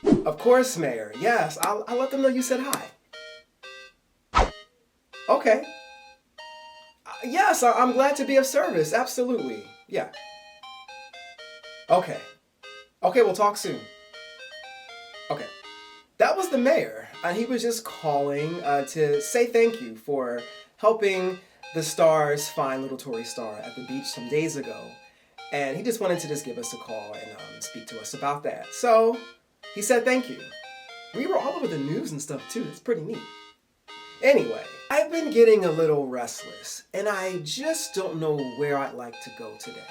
Of course, Mayor. Yes, I'll let them know you said hi. Okay. Yes, I'm glad to be of service. Absolutely. Yeah. Okay. Okay, we'll talk soon. Okay. That was the mayor, and he was just calling to say thank you for helping the stars find little Tori Star at the beach some days ago. And he just wanted to just give us a call and speak to us about that. So he said thank you. We were all over the news and stuff too. It's pretty neat. Anyway, I've been getting a little restless, and I just don't know where I'd like to go today.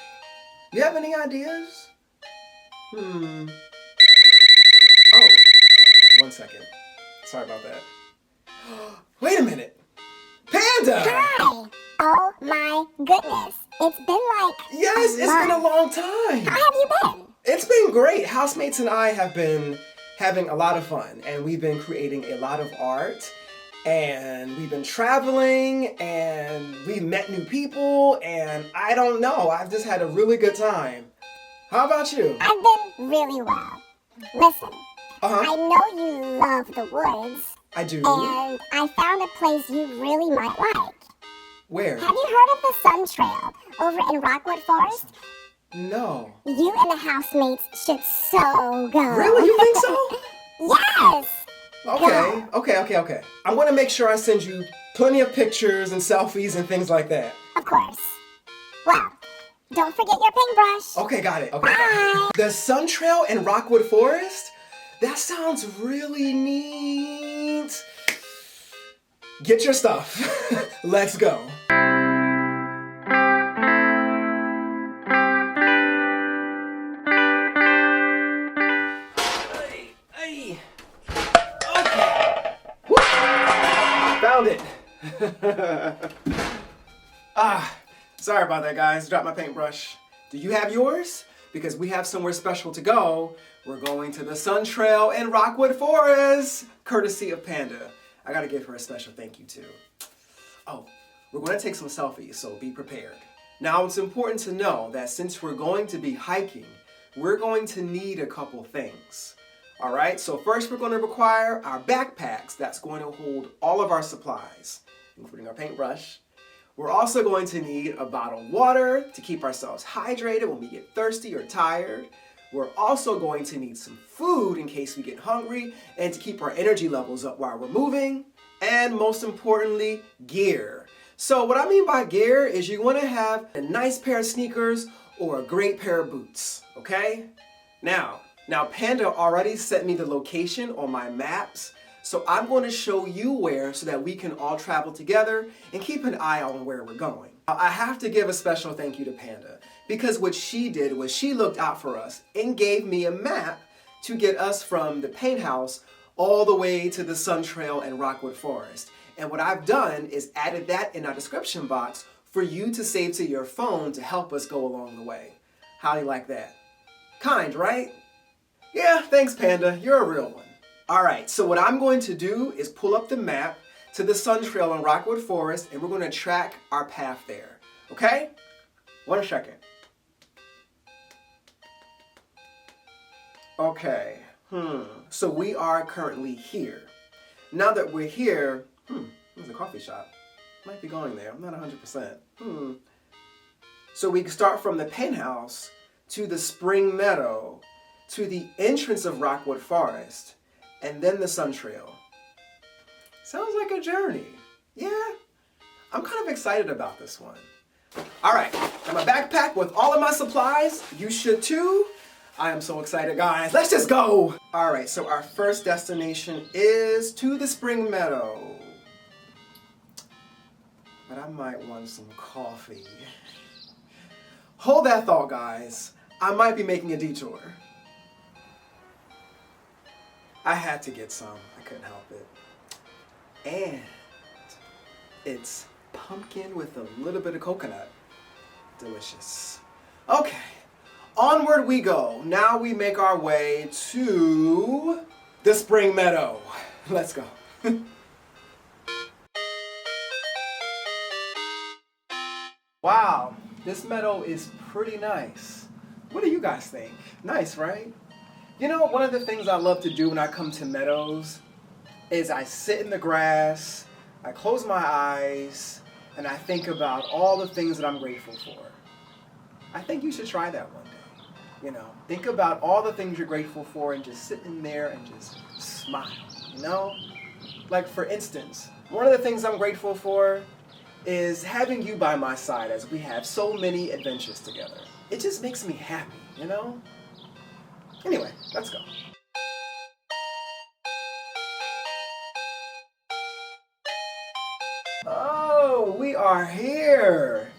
You have any ideas? Oh, 1 second. Sorry about that. Wait a minute. Panda! Hi! Oh my goodness. It's been like Yes, it's been a long time. How have you been? It's been great. Housemates and I have been having a lot of fun, and we've been creating a lot of art, and we've been traveling, and we've met new people, and I don't know. I've just had a really good time. How about you? I've been really well. Listen, I know you love the woods, I do. and I found a place you really might like. Where? Have you heard of the Sun Trail over in Rockwood Forest? No. You and the housemates should so go. Really? You think so? Yes! Okay. I'm gonna make sure I send you plenty of pictures and selfies and things like that. Of course. Well, don't forget your paintbrush. Okay, got it. Okay. Bye. The Sun Trail in Rockwood Forest? That sounds really neat. Get your stuff. Let's go. Hey. Okay. Woo. Found it. Sorry about that, guys. Dropped my paintbrush. Do you have yours? Because we have somewhere special to go. We're going to the Sun Trail in Rockwood Forest, courtesy of Panda. I gotta give her a special thank you too. Oh, we're gonna take some selfies, so be prepared. Now, it's important to know that since we're going to be hiking, we're going to need a couple things. All right, so first we're gonna require our backpacks that's going to hold all of our supplies, including our paintbrush. We're also going to need a bottle of water to keep ourselves hydrated when we get thirsty or tired. We're also going to need some food in case we get hungry and to keep our energy levels up while we're moving. And most importantly, gear. So what I mean by gear is you want to have a nice pair of sneakers or a great pair of boots, okay? Now Panda already sent me the location on my maps, so I'm going to show you where so that we can all travel together and keep an eye on where we're going. I have to give a special thank you to Panda because what she did was she looked out for us and gave me a map to get us from the paint house all the way to the Sun Trail and Rockwood Forest. And what I've done is added that in our description box for you to save to your phone to help us go along the way. How do you like that? Kind, right? Yeah, thanks Panda, you're a real one. All right, so what I'm going to do is pull up the map to the Sun Trail in Rockwood Forest, and we're going to track our path there, okay? 1 second. Okay, so we are currently here. Now that we're here, there's a coffee shop. Might be going there, I'm not 100%. So we start from the penthouse to the spring meadow, to the entrance of Rockwood Forest, and then the Sun Trail. Sounds like a journey. Yeah, I'm kind of excited about this one. All right, got my backpack with all of my supplies. You should too. I am so excited, guys. Let's just go. All right, so our first destination is to the spring meadow. But I might want some coffee. Hold that thought, guys. I might be making a detour. I had to get some. I couldn't help it. And it's pumpkin with a little bit of coconut. Delicious. Okay, onward we go. Now we make our way to the spring meadow. Let's go. Wow, this meadow is pretty nice. What do you guys think? Nice, right? You know, one of the things I love to do when I come to meadows is I sit in the grass, I close my eyes, and I think about all the things that I'm grateful for. I think you should try that one day. You know, think about all the things you're grateful for and just sit in there and just smile, you know? Like, for instance, one of the things I'm grateful for is having you by my side as we have so many adventures together. It just makes me happy, you know? Anyway, let's go. Oh, we are here.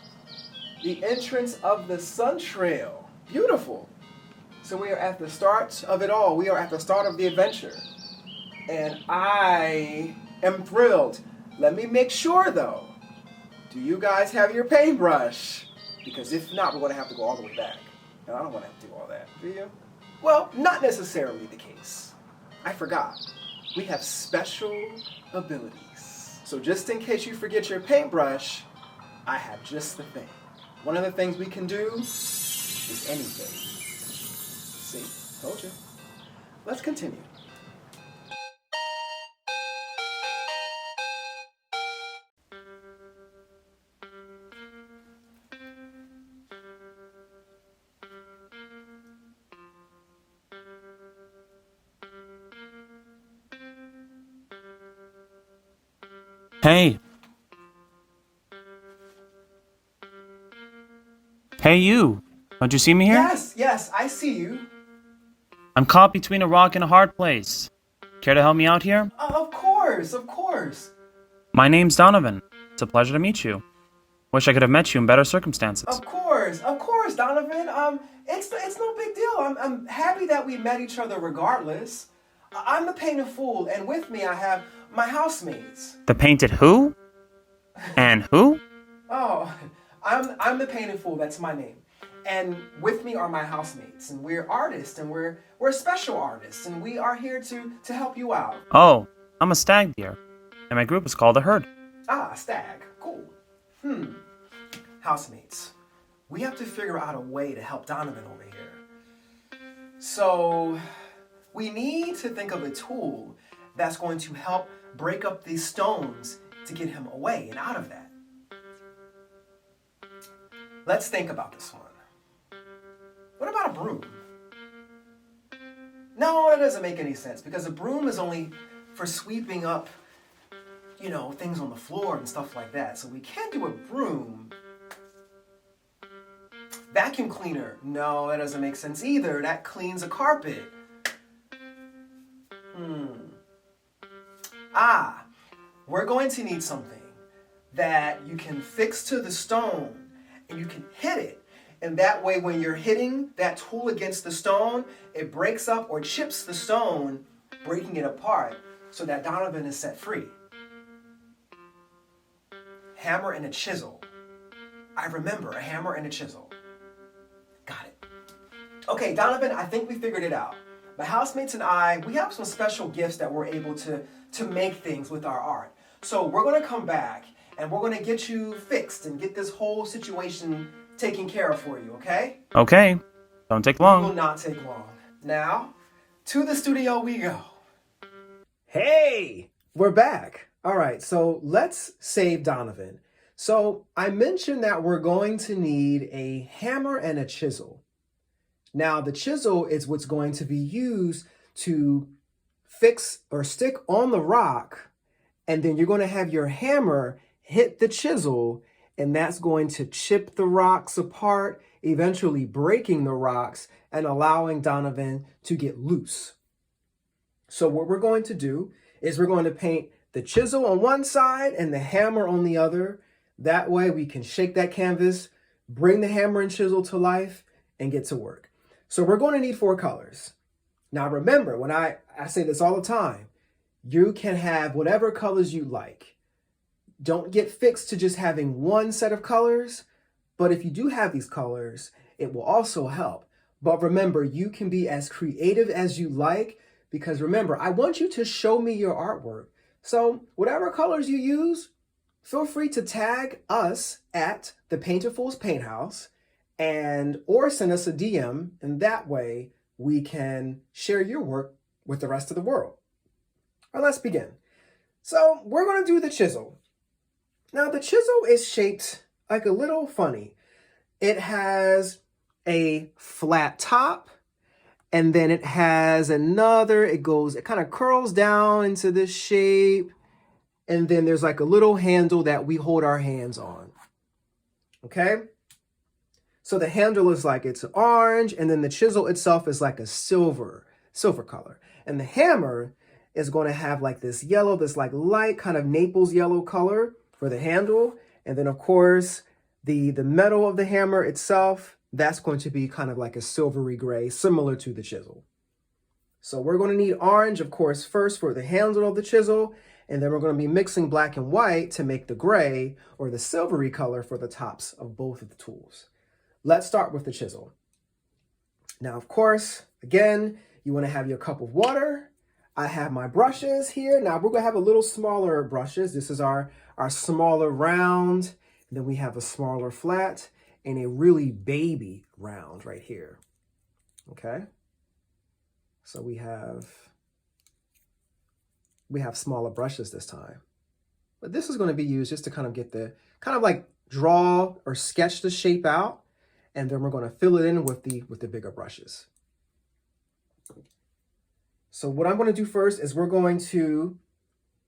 The entrance of the Sun Trail. Beautiful. So we are at the start of it all. We are at the start of the adventure. And I am thrilled. Let me make sure though. Do you guys have your paintbrush? Because if not, we're going to have to go all the way back. And I don't want to have to do all that. Do you? Well, not necessarily the case. I forgot. We have special abilities. So just in case you forget your paintbrush, I have just the thing. One of the things we can do is anything. See, told you. Let's continue. Hey. Hey, you. Don't you see me here? Yes, I see you. I'm caught between a rock and a hard place. Care to help me out here? Of course. My name's Donovan. It's a pleasure to meet you. Wish I could have met you in better circumstances. Of course, Donovan. It's no big deal. I'm happy that we met each other regardless. I'm the painted fool, and with me I have my housemates. The painted who? And who? Oh, I'm the painted fool. That's my name. And with me are my housemates, and we're artists, and we're special artists, and we are here to help you out. Oh, I'm a stag deer, and my group is called a herd. Ah, stag. Cool. Housemates, we have to figure out a way to help Donovan over here. So, we need to think of a tool that's going to help break up these stones to get him away and out of that. Let's think about this one. What about a broom? No, that doesn't make any sense because a broom is only for sweeping up, things on the floor and stuff like that. So we can't do a broom. Vacuum cleaner. No, that doesn't make sense either. That cleans a carpet. We're going to need something that you can fix to the stone and you can hit it. And that way when you're hitting that tool against the stone, it breaks up or chips the stone, breaking it apart so that Donovan is set free. Hammer and a chisel. I remember a hammer and a chisel. Got it. Okay, Donovan, I think we figured it out. My housemates and I, we have some special gifts that we're able to make things with our art. So we're going to come back and we're going to get you fixed and get this whole situation taken care of for you, okay? Okay. Don't take long. It will not take long. Now, to the studio we go. Hey, we're back. All right, so let's save Donovan. So I mentioned that we're going to need a hammer and a chisel. Now, the chisel is what's going to be used to fix or stick on the rock, and then you're going to have your hammer hit the chisel, and that's going to chip the rocks apart, eventually breaking the rocks and allowing Donovan to get loose. So what we're going to do is we're going to paint the chisel on one side and the hammer on the other. That way we can shake that canvas, bring the hammer and chisel to life, and get to work. So we're going to need 4 colors. Now remember, when I say this all the time, you can have whatever colors you like. Don't get fixed to just having one set of colors, but if you do have these colors, it will also help. But remember, you can be as creative as you like, because remember, I want you to show me your artwork. So whatever colors you use, feel free to tag us at the Painted Fools Paint House or send us a DM, and that way we can share your work with the rest of the world. All right, let's begin. So we're going to do the chisel. Now the chisel is shaped like a little funny. It has a flat top, and then it has another, it kind of curls down into this shape, and then there's like a little handle that we hold our hands on. Okay? So the handle is like it's orange, and then the chisel itself is like a silver color. And the hammer is going to have like this yellow, this like light kind of Naples yellow color for the handle. And then of course, the metal of the hammer itself, that's going to be kind of like a silvery gray, similar to the chisel. So we're going to need orange, of course, first for the handle of the chisel, and then we're going to be mixing black and white to make the gray or the silvery color for the tops of both of the tools. Let's start with the chisel. Now, of course, again, you want to have your cup of water. I have my brushes here. Now we're going to have a little smaller brushes. This is our smaller round. And then we have a smaller flat and a really baby round right here. Okay. So we have smaller brushes this time. But this is going to be used just to kind of get kind of like draw or sketch the shape out. And then we're going to fill it in with the bigger brushes. So what I'm going to do first is we're going to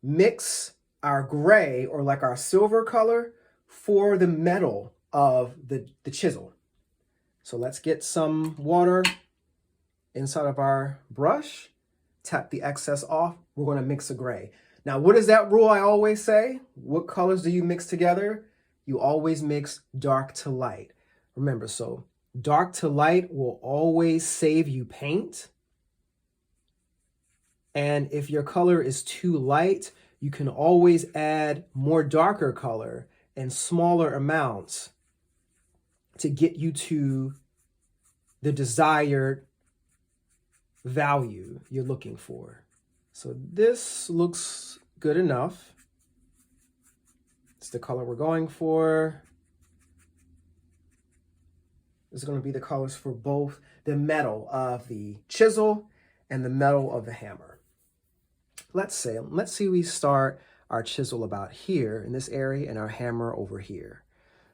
mix our gray or like our silver color for the metal of the chisel. So let's get some water inside of our brush, tap the excess off. We're going to mix a gray. Now, what is that rule I always say? What colors do you mix together? You always mix dark to light. Remember, so dark to light will always save you paint. And if your color is too light, you can always add more darker color in smaller amounts to get you to the desired value you're looking for. So this looks good enough. It's the color we're going for. This is going to be the colors for both the metal of the chisel and the metal of the hammer. Let's see we start our chisel about here in this area and our hammer over here.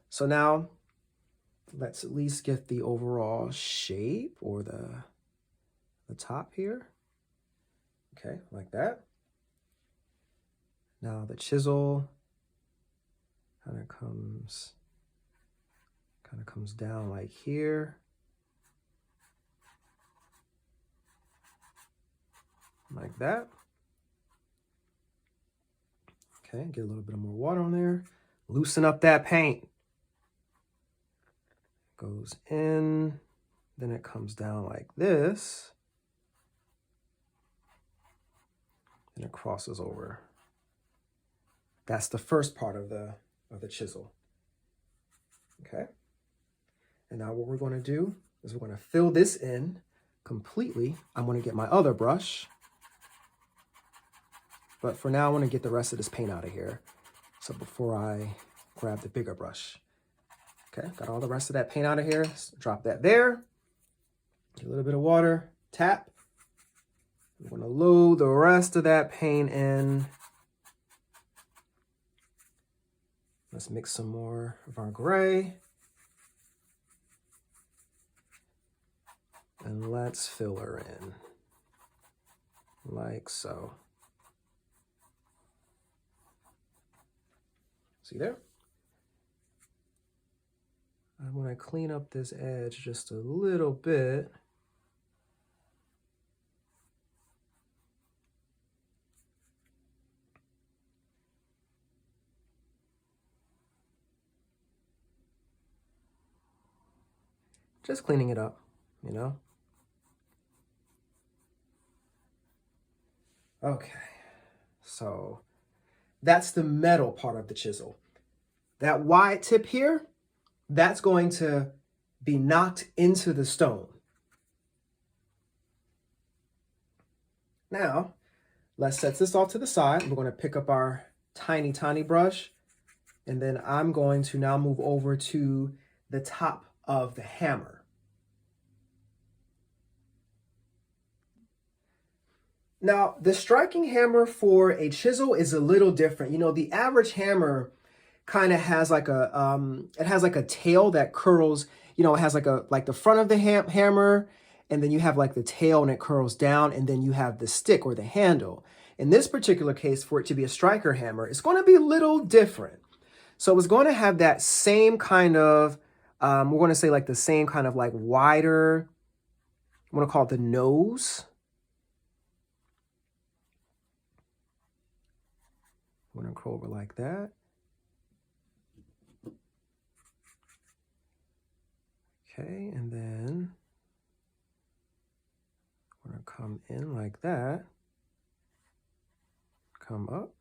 So now let's at least get the overall shape or the top here. Okay, like that. Now the chisel kind of comes down like here. Like that. Okay, get a little bit more water on there. Loosen up that paint. Goes in, then it comes down like this. And it crosses over. That's the first part of the chisel. Okay. And now what we're going to do is we're going to fill this in completely. I'm going to get my other brush. But for now, I want to get the rest of this paint out of here. So before I grab the bigger brush. Okay, got all the rest of that paint out of here. Drop that there. Get a little bit of water. Tap. I'm going to load the rest of that paint in. Let's mix some more of our gray. And let's fill her in. Like so. See there? I'm going to clean up this edge just a little bit. Just cleaning it up, you know? Okay, so that's the metal part of the chisel. That wide tip here, that's going to be knocked into the stone. Now, let's set this off to the side. We're going to pick up our tiny, tiny brush, and then I'm going to now move over to the top of the hammer. Now, the striking hammer for a chisel is a little different. You know, the average hammer kind of has like a tail that curls, you know, it has like the front of the hammer, and then you have like the tail and it curls down, and then you have the stick or the handle. In this particular case, for it to be a striker hammer, it's going to be a little different. So it's going to have that same kind of, we're going to say like the same kind of like wider, I'm going to call it the nose. I'm going to go over like that. Okay, and then we're going to come in like that. Come up.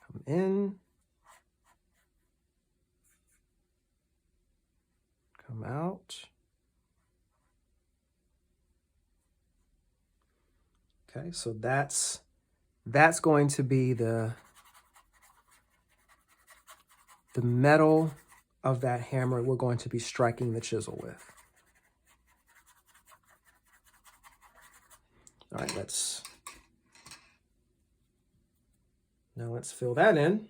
Come in. Come out. Okay, so that's going to be the metal of that hammer we're going to be striking the chisel with. All right, let's fill that in.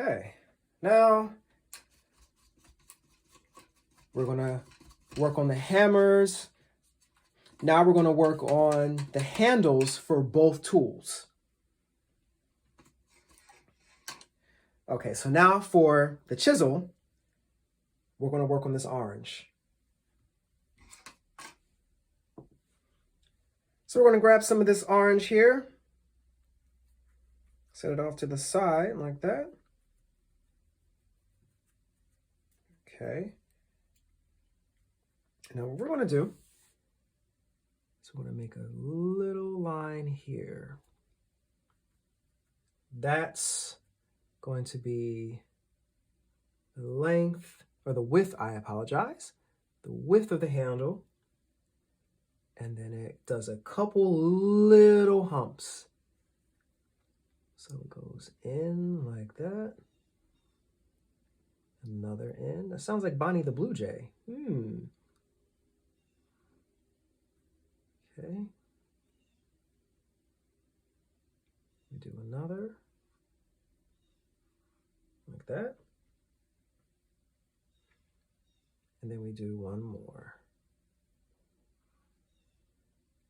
Okay, now we're gonna work on the hammers. Now we're gonna work on the handles for both tools. Okay, so now for the chisel, we're gonna work on this orange. So we're gonna grab some of this orange here, set it off to the side like that. Okay. Now what we're going to do is we're going to make a little line here. That's going to be the length, or the width, I apologize, the width of the handle. And then it does a couple little humps. So it goes in like that. Another in. That sounds like Bonnie the Blue Jay. Okay. We do another. Like that. And then we do one more.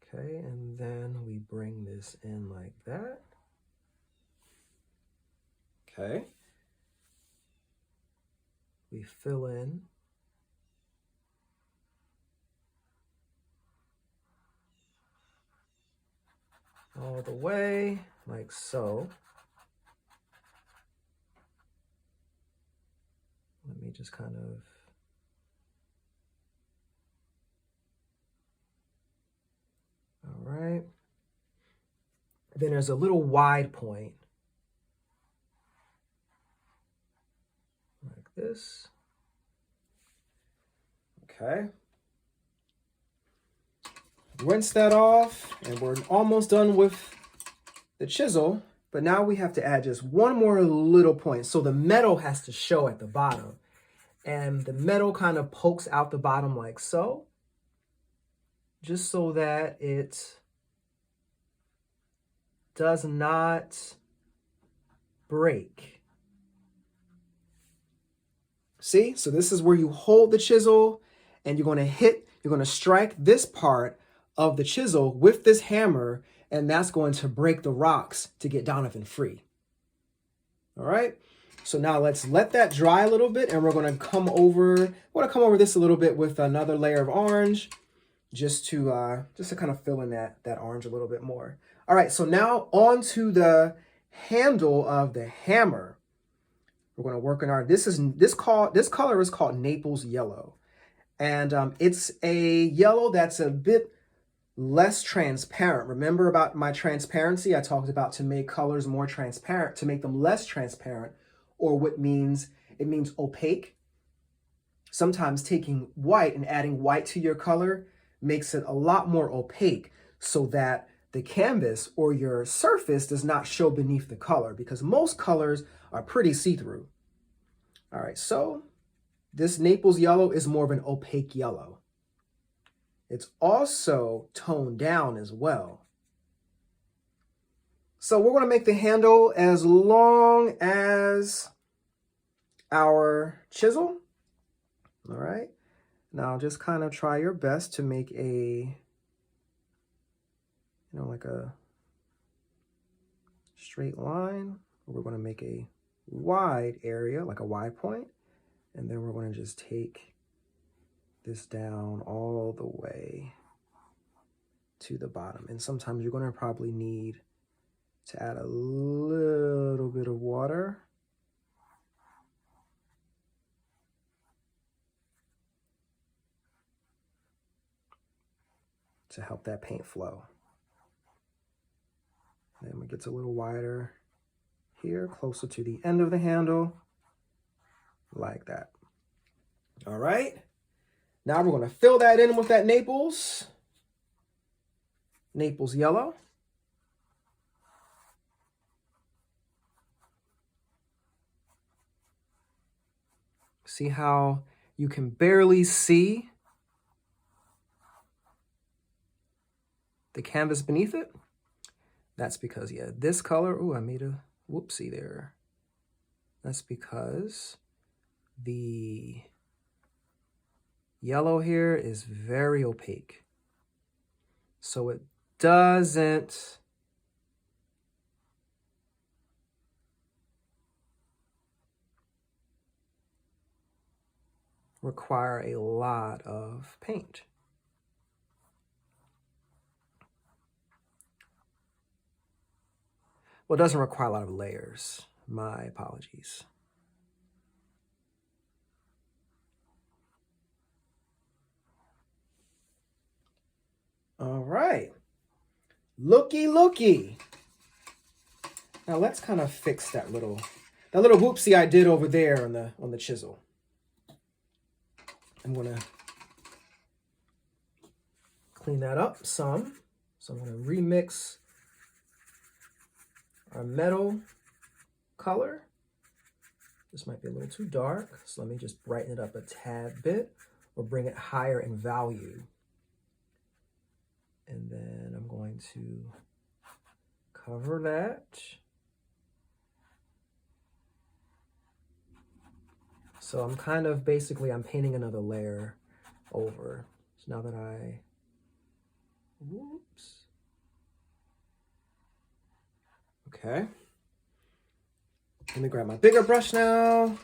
Okay, and then we bring this in like that. Okay. We fill in all the way, like so. Let me just kind of all right. Then there's a little wide point. Like this. Okay. Rinse that off, and we're almost done with the chisel, but now we have to add just one more little point. So the metal has to show at the bottom, and the metal kind of pokes out the bottom like so, just so that it does not break. See, so this is where you hold the chisel, and you're going to strike this part of the chisel with this hammer, and that's going to break the rocks to get Donovan free. All right, so now let's let that dry a little bit, and we're going to come over this a little bit with another layer of orange, just to kind of fill in that orange a little bit more. All right, so now onto the handle of the hammer. We're going to work on our, this color is called Naples yellow. And it's a yellow that's a bit less transparent. Remember about my transparency? I talked about to make colors more transparent, to make them less transparent, or it means opaque. Sometimes taking white and adding white to your color makes it a lot more opaque so that the canvas or your surface does not show beneath the color, because most colors are pretty see-through. All right, so this Naples yellow is more of an opaque yellow. It's also toned down as well. So we're going to make the handle as long as our chisel. All right. Now just kind of try your best to make a, like a straight line. We're going to make a wide area, like a Y point. And then we're going to just take this down all the way to the bottom. And sometimes you're going to probably need to add a little bit of water. To help that paint flow. Then it gets a little wider here, closer to the end of the handle, like that. All right. Now we're going to fill that in with that Naples yellow. See how you can barely see the canvas beneath it? That's because, yeah, this color, oh, I made a whoopsie there. That's because the yellow here is very opaque. So it doesn't require a lot of paint. Well, it doesn't require a lot of layers. My apologies. All right. Looky. Now let's kind of fix that little whoopsie I did over there on the chisel. I'm gonna clean that up some. So I'm gonna remix our meadow color. This might be a little too dark, so let me just brighten it up a tad bit or bring it higher in value. And then I'm going to cover that. So I'm kind of I'm painting another layer over. So now that whoops. Okay. Let me grab my bigger brush now.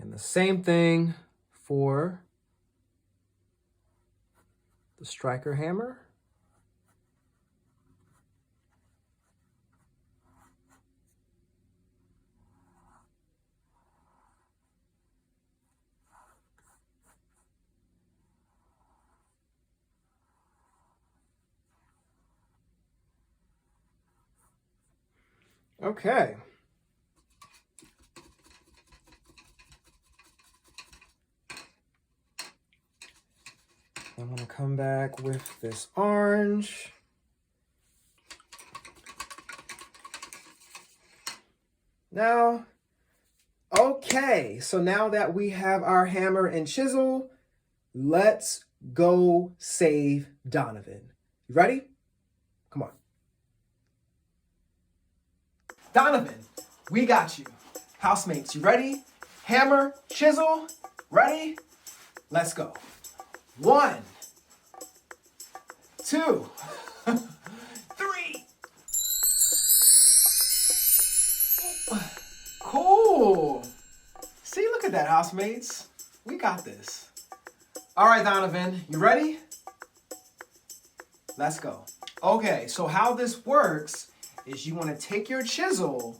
And the same thing for the striker hammer. Okay. I'm going to come back with this orange. Now, okay, so now that we have our hammer and chisel, let's go save Donovan. You ready? Come on. Donovan, we got you. Housemates, you ready? Hammer, chisel, ready? Let's go. 1, 2, 3. Cool. See, look at that, housemates. We got this. All right, Donovan, you ready? Let's go. Okay, so how this works is you want to take your chisel,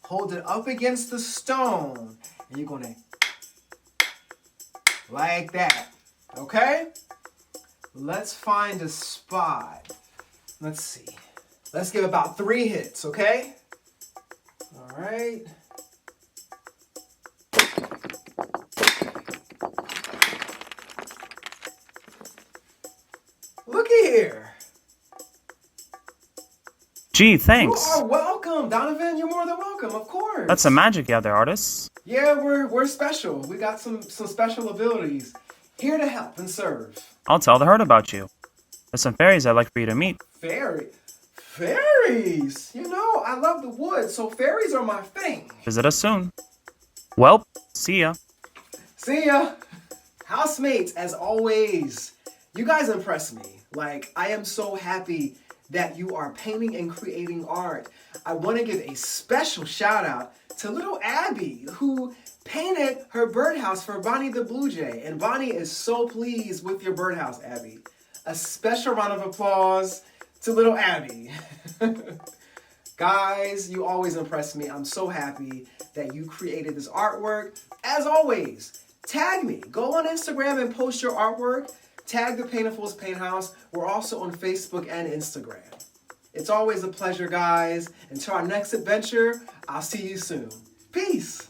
hold it up against the stone, and you're going to like that. Okay? Let's find a spot. Let's see. Let's give about 3 hits, okay? All right. Looky here. Gee, thanks. You are welcome, Donovan. You're more than welcome, of course. That's some magic you have there, artists. Yeah, we're special. We got some special abilities. Here to help and serve. I'll tell the herd about you. There's some fairies I'd like for you to meet. Fairies? You know, I love the woods, so fairies are my thing. Visit us soon. Well, see ya. See ya. Housemates, as always, you guys impress me. Like, I am so happy that you are painting and creating art. I want to give a special shout out to little Abby, who painted her birdhouse for Bonnie the Blue Jay. And Bonnie is so pleased with your birdhouse, Abby. A special round of applause to little Abby. Guys, you always impress me. I'm so happy that you created this artwork. As always, tag me. Go on Instagram and post your artwork. Tag the Painterfuls Paint House. We're also on Facebook and Instagram. It's always a pleasure, guys. Until our next adventure, I'll see you soon. Peace.